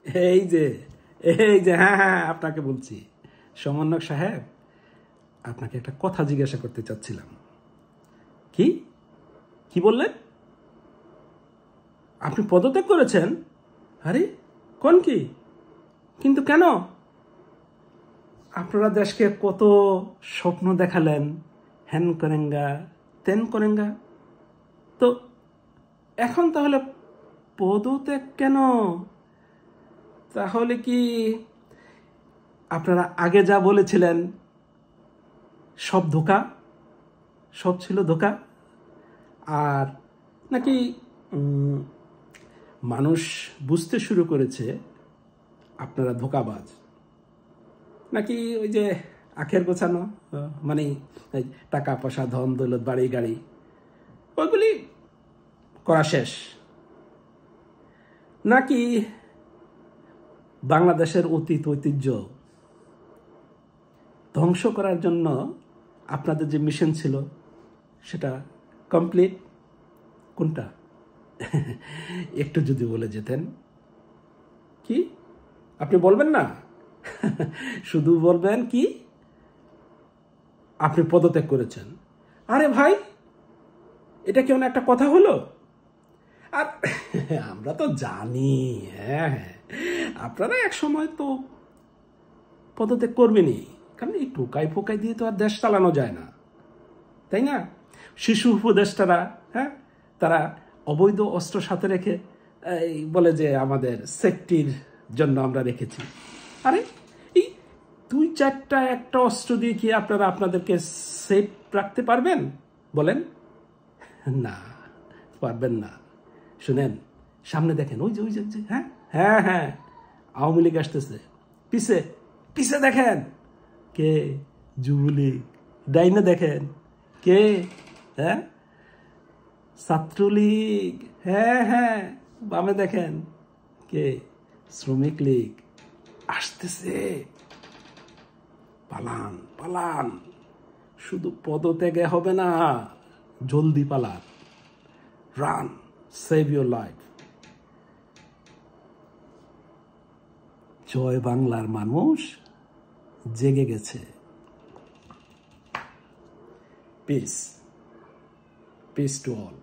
এই যে এই যে হ্যাঁ হ্যাঁ আপনাকে বলছি সমন্বয়ক সাহেব, আপনাকে একটা কথা জিজ্ঞাসা করতে চাচ্ছিলাম। কি কি বললেন? আপনি পদত্যাগ করেছেন? আরে কোন কি? কিন্তু কেন? আপনারা দেশকে কত স্বপ্ন দেখালেন, হ্যান করেঙ্গা তেন করেঙ্গা, তো এখন তাহলে পদত্যাগ কেন? তাহলে কি আপনারা আগে যা বলেছিলেন সব ধোঁকা, সব ছিল ধোঁকা? আর নাকি মানুষ বুঝতে শুরু করেছে আপনারা ধোঁকাবাজ? নাকি ওই যে আখের গোছানো, মানে টাকা পয়সা ধন দৌলত বাড়ি গাড়ি ওইগুলি করা শেষ? নাকি বাংলাদেশের অতীত ঐতিহ্য ধ্বংস করার জন্য আপনাদের যে মিশন ছিল সেটা কমপ্লিট? কোনটা? একটু যদি বলে যেতেন। কি আপনি বলবেন না? শুধু বলবেন কি আপনি পদত্যাগ করেছেন? আরে ভাই, এটা কেমন একটা কথা হলো? আর আমরা তো জানি, হ্যাঁ হ্যাঁ, আপনারা এক সময় তো পদত্যাগ করবেনই, কারণ এই টোকাই ফোকাই দিয়ে তো আর দেশ চালানো যায় না, তাই না? শিশু উপদেষ্টারা, হ্যাঁ, তারা অবৈধ অস্ত্র সাথে রেখে বলে যে আমাদের সেফটির জন্য আমরা রেখেছি। আরে এই 2-4টা একটা অস্ত্র দিয়ে কি আপনারা আপনাদেরকে সেফ রাখতে পারবেন বলেন? না, পারবেন না। শুনেন, সামনে দেখেন, ওই যে ওই যে হ্যাঁ হ্যাঁ হ্যাঁ আওয়ামী লীগ আসতেছে, পিছে পিছে দেখেন কে? যুবলীগ। ডাইনে দেখেন কে? হ্যাঁ, ছাত্রলীগ। হ্যাঁ হ্যাঁ, বামে দেখেন কে? শ্রমিক লীগ। আসতেছে, পালান পালান। শুধু পদত্যাগে হবে না, জলদি পালান। Run, save your life. জয় বাংলার মানুষ জেগে গেছে। Peace, peace to all.